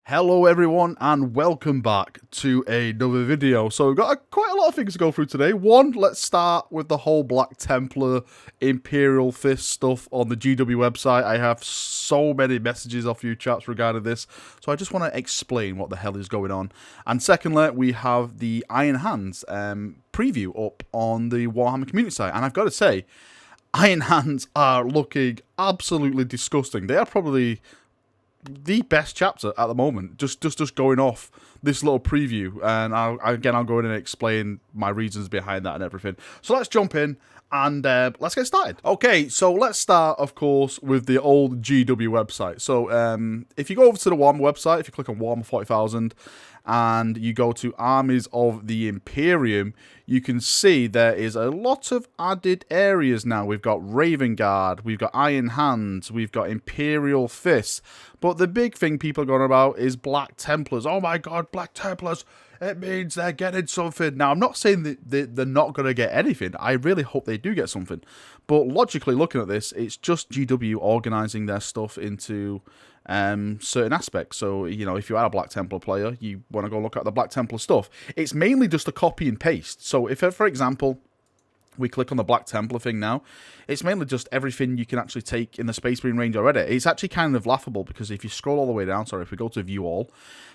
Hello everyone and welcome back to another video. So we've got quite a lot of things to go through today. One, let's start with the whole Black Templar Imperial Fist stuff on the GW website. I have so many messages off you chaps regarding this, so I just want to explain what the hell is going on. And secondly, we have the Iron Hands preview up on the Warhammer community site, and I've got to say, Iron Hands are looking absolutely disgusting. They are probably the best chapter at the moment, just going off this little preview, and I'll go in and explain my reasons behind that and everything. So let's jump in and let's get started. Okay, so let's start, of course, with the old GW website. So if you go over to the Warhammer website, if you click on Warhammer 40,000 and you go to Armies of the Imperium, you can see there is a lot of added areas now. We've got Raven Guard, we've got Iron Hands, we've got Imperial Fist. But the big thing people are going about is Black Templars. Oh my god, Black Templars! It means they're getting something. Now, I'm not saying that they're not going to get anything. I really hope they do get something. But logically looking at this, it's just GW organising their stuff into certain aspects. So, you know, if you are a Black Templar player, you want to go look at the Black Templar stuff. It's mainly just a copy and paste. So if, for example, we click on the Black Templar thing now, it's mainly just everything you can actually take in the Space Marine range already. It's actually kind of laughable because if you scroll all the way down, if we go to View All,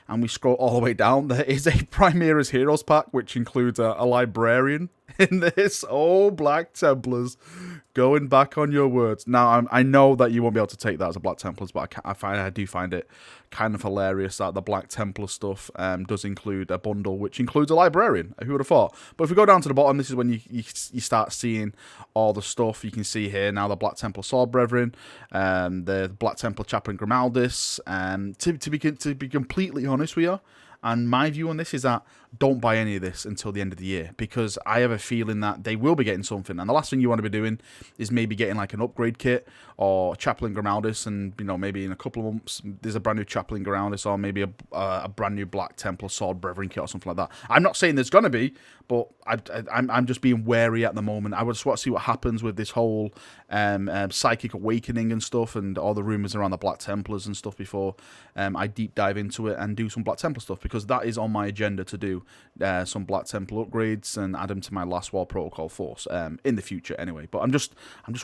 and we scroll all the way down, there is a Primaris Heroes pack, which includes a librarian in this. Oh, Black Templars, going back on your words. Now, I know that you won't be able to take that as a Black Templars, but I do find it kind of hilarious that the Black Templar stuff does include a bundle, which includes a librarian. Who would have thought? But if we go down to the bottom, this is when you start seeing all the stuff. You can see here now the Black Templar Sword Brethren, the Black Templar Chaplain Grimaldis. To be completely honest with you, and my view on this is that don't buy any of this until the end of the year, because I have a feeling that they will be getting something, and the last thing you want to be doing is maybe getting like an upgrade kit or Chaplain Grimaldis, and you know, maybe in a couple of months there's a brand new Chaplain Grimaldis or maybe a brand new Black Templar Sword Brethren kit or something like that. I'm not saying there's gonna be, but I'm just being wary at the moment. I just want to see what happens with this whole psychic awakening and stuff, and all the rumors around the Black Templars and stuff before I deep dive into it and do some Black Templar stuff, because that is on my agenda to do some Black Templar upgrades and add them to my Last War Protocol force in the future anyway. But I'm just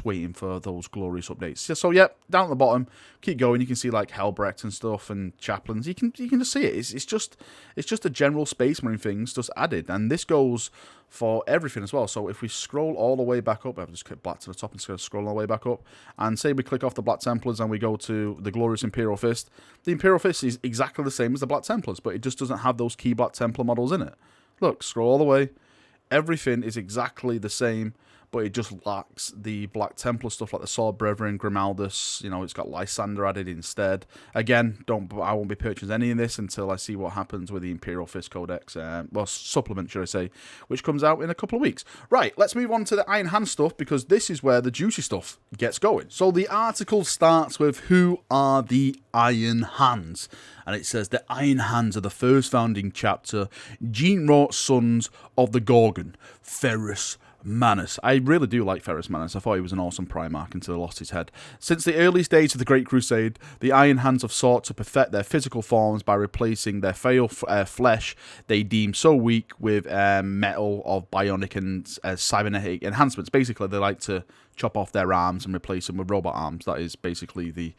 waiting for those glorious updates. So yeah, down at the bottom, keep going. You can see like Helbrecht and stuff and chaplains. You can just see it. It's just a general Space Marine things just added, and this goes for everything as well. So if we scroll all the way back up, I've just clicked black to the top and scroll all the way back up, and say we click off the Black Templars and we go to the glorious Imperial Fist. The Imperial Fist is exactly the same as the Black Templars, but it just doesn't have those key Black Templar models in it. Look, scroll all the way. Everything is exactly the same, but it just lacks the Black Templar stuff like the Sword Brethren, Grimaldis. You know, it's got Lysander added instead. Again, I won't be purchasing any of this until I see what happens with the Imperial Fist Codex, well, supplement, should I say, which comes out in a couple of weeks. Right, let's move on to the Iron Hand stuff, because this is where the juicy stuff gets going. So the article starts with, who are the Iron Hands? And it says the Iron Hands are the first founding chapter, gene-wrought sons of the Gorgon, Ferrus Manus. I really do like Ferrus Manus. I thought he was an awesome Primarch until he lost his head. Since the earliest days of the Great Crusade, the Iron Hands have sought to perfect their physical forms by replacing their frail flesh they deem so weak with metal of bionic and cybernetic enhancements. Basically, they like to chop off their arms and replace them with robot arms. That is basically the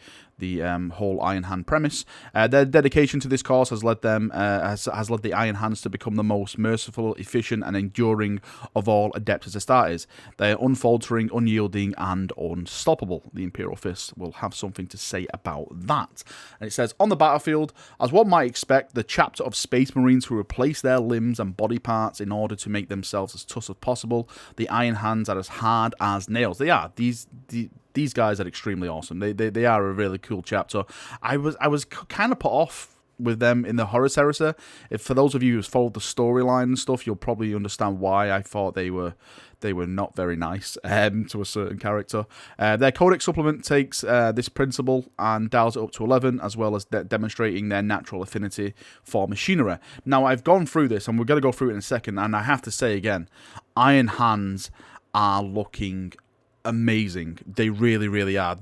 whole Iron Hand premise. Their dedication to this cause has led them has led the Iron Hands to become the most merciful, efficient, and enduring of all adept as Astartes. They are unfaltering, unyielding, and unstoppable. The Imperial Fist will have something to say about that. And it says, on the battlefield, as one might expect, the chapter of Space Marines who replace their limbs and body parts in order to make themselves as tough as possible, the Iron Hands are as hard as nails. They are. These guys are extremely awesome. They are a really cool chapter. I was kind of put off with them in the Horus Heresy. If for those of you who've followed the storyline and stuff, you'll probably understand why I thought they were not very nice to a certain character. Their Codex supplement takes this principle and dials it up to 11, as well as demonstrating their natural affinity for machinery. Now, I've gone through this, and we're going to go through it in a second, and I have to say again, Iron Hands are looking amazing. They really, really are.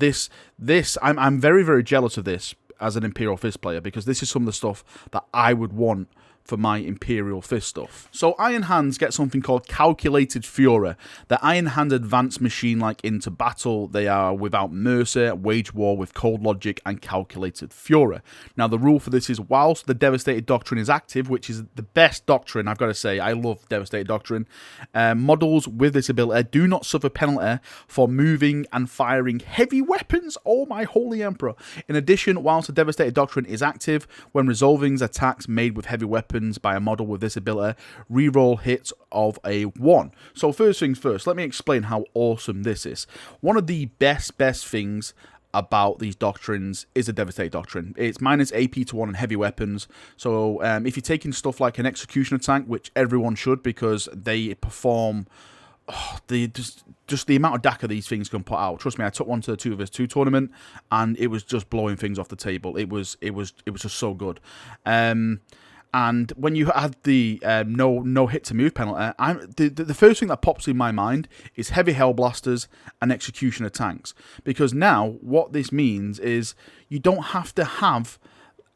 I'm very, very jealous of this as an Imperial Fist player, because this is some of the stuff that I would want for my Imperial Fist stuff. So Iron Hands get something called Calculated Furor. The Iron Hand advance machine-like into battle. They are without mercy, wage war with cold logic, and calculated furor. Now the rule for this is, whilst the Devastated Doctrine is active, which is the best doctrine, I've got to say, I love Devastated Doctrine, models with this ability do not suffer penalty for moving and firing heavy weapons. Oh my holy emperor. In addition, whilst the Devastated Doctrine is active, when resolving attacks made with heavy weapons by a model with this ability, reroll hits of a 1. So first things first, let me explain how awesome this is. One of the best things about these doctrines is a Devastated Doctrine. It's minus AP to 1 on heavy weapons. So if you're taking stuff like an Executioner tank, which everyone should, because they perform... Oh, just the amount of DACA these things can put out. Trust me, I took one to the 2vs2 tournament, and it was just blowing things off the table. It was just so good. And when you had the no hit to move penalty, the first thing that pops in my mind is heavy Hellblasters and Executioner tanks. Because now what this means is you don't have to have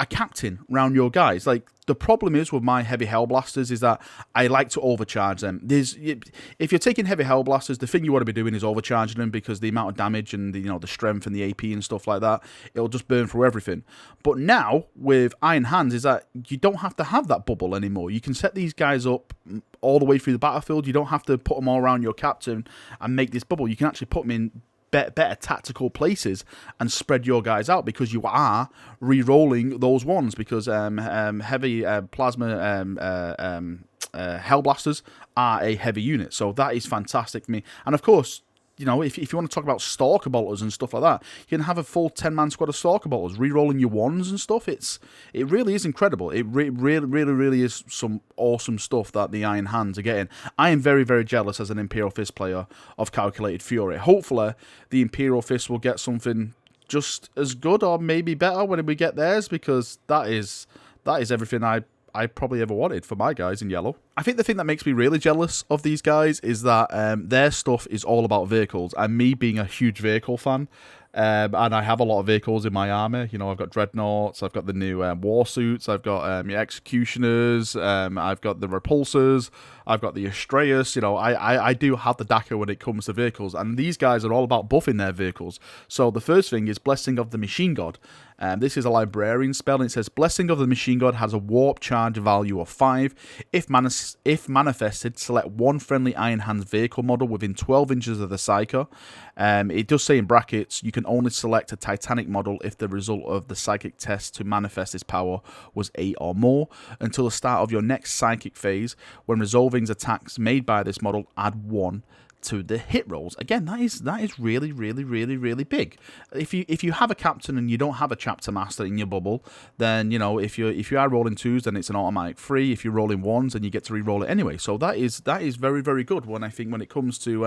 a captain round your guys. Like, the problem is with my heavy Hellblasters is that I like to overcharge them. If you're taking heavy Hellblasters, the thing you want to be doing is overcharging them, because the amount of damage and the strength and the AP and stuff like that, it'll just burn through everything. But now with Iron Hands is that you don't have to have that bubble anymore. You can set these guys up all the way through the battlefield. You don't have to put them all around your captain and make this bubble. You can actually put them in better tactical places and spread your guys out, because you are re-rolling those ones, because heavy plasma Hellblasters are a heavy unit. So that is fantastic for me. And of course, if you want to talk about Stalker Bolters and stuff like that, you can have a full 10-man squad of Stalker Bolters, re-rolling your ones and stuff. It really is incredible. It really is some awesome stuff that the Iron Hands are getting. I am very, very jealous as an Imperial Fist player of Calculated Fury. Hopefully, the Imperial Fist will get something just as good or maybe better when we get theirs, because that is everything I probably ever wanted for my guys in yellow. I think the thing that makes me really jealous of these guys is that their stuff is all about vehicles, and me being a huge vehicle fan, and I have a lot of vehicles in my army. I've got Dreadnoughts, I've got the new war suits, I've got Executioners, I've got the Repulsors, I've got the Astreus. I do have the DACA when it comes to vehicles, and these guys are all about buffing their vehicles. So the first thing is Blessing of the Machine God. This is a Librarian spell, and it says Blessing of the Machine God has a warp charge value of 5. If manifested, select one friendly Iron Hands vehicle model within 12 inches of the Psyker. It does say in brackets, you can only select a Titanic model if the result of the psychic test to manifest this power was 8 or more. Until the start of your next psychic phase, when resolving attacks made by this model, add 1 to the hit rolls. Again, that is really big. If you have a captain and you don't have a chapter master in your bubble, then if you are rolling 2s, then it's an automatic 3. If you're rolling 1s, then you get to re-roll it anyway. So that is very good when it comes to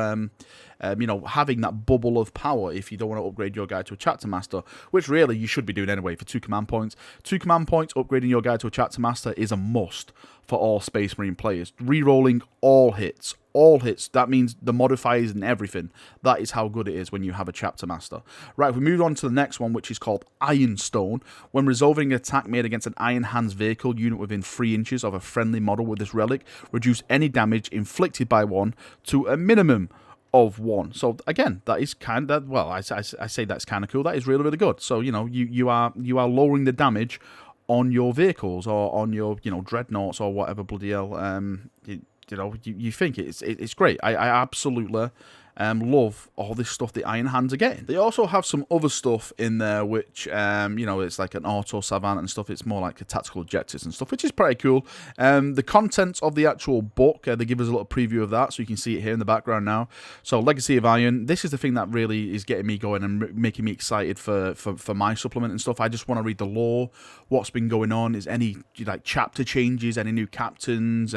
having that bubble of power. If you don't want to upgrade your guy to a chapter master, which really you should be doing anyway for 2 command points. 2 command points, upgrading your guy to a chapter master is a must for all Space Marine players. Re-rolling all hits. That means the modifiers and everything. That is how good it is when you have a chapter master. Right, we move on to the next one, which is called Ironstone. When resolving an attack made against an Iron Hands vehicle unit within 3 inches of a friendly model with this relic, reduce any damage inflicted by 1 to a minimum of 1. So again, that is kind of, well, I say that's kind of cool. That is really good. So you are lowering the damage on your vehicles or on your dreadnoughts or whatever bloody hell. You think it's great. I absolutely love all this stuff the Iron Hands are getting. They also have some other stuff in there which, it's like an auto savant and stuff. It's more like a tactical objectives and stuff, which is pretty cool. The contents of the actual book, they give us a little preview of that, so you can see it here in the background now. So Legacy of Iron, this is the thing that really is getting me going and making me excited for my supplement and stuff. I just want to read the lore, what's been going on, is any chapter changes, any new captains,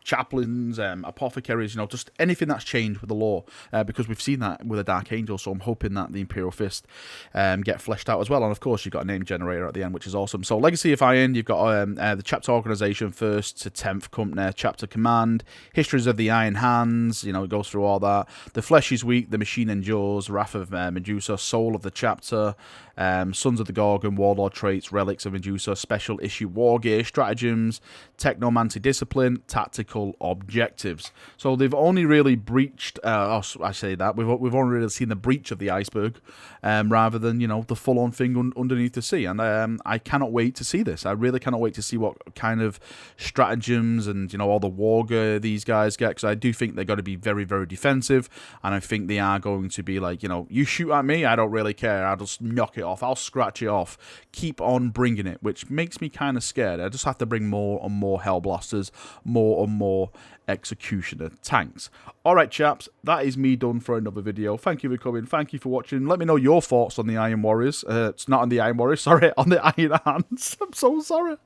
chaplains, apothecaries, just anything that's changed with the lore, because we've seen that with a Dark Angel, so I'm hoping that the Imperial Fist get fleshed out as well. And of course, you've got a name generator at the end, which is awesome. So Legacy of Iron, you've got the chapter organization, 1st to 10th company, chapter command, histories of the Iron Hands, it goes through all that. The flesh is weak, the machine endures, wrath of Medusa, soul of the chapter, Sons of the Gorgon, Warlord traits, Relics of Medusa, Special Issue War Gear, Stratagems, Technomancy Discipline, Tactical Objectives. So they've only really breached, I say that, we've only really seen the breach of the iceberg, rather than, you know, the full-on thing underneath the sea. And I cannot wait to see this. I really cannot wait to see what kind of stratagems and, you know, all the war gear these guys get, because I do think they're going to be very, very defensive, and I think they are going to be like, you know, you shoot at me, I don't really care, I'll just knock it off, I'll scratch it off, keep on bringing it, which makes me kind of scared. I just have to bring more and more Hellblasters, more and more Executioner tanks. Alright chaps, that is me done for another video. Thank you for coming, thank you for watching. Let me know your thoughts on the Iron Warriors. It's not on the Iron Warriors, sorry, on the Iron Hands. I'm so sorry.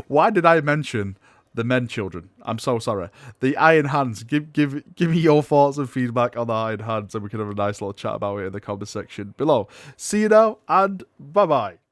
Why did I mention the men children? I'm so sorry. The Iron Hands. Give me your thoughts and feedback on the Iron Hands, and we can have a nice little chat about it in the comment section below. See you now, and bye bye.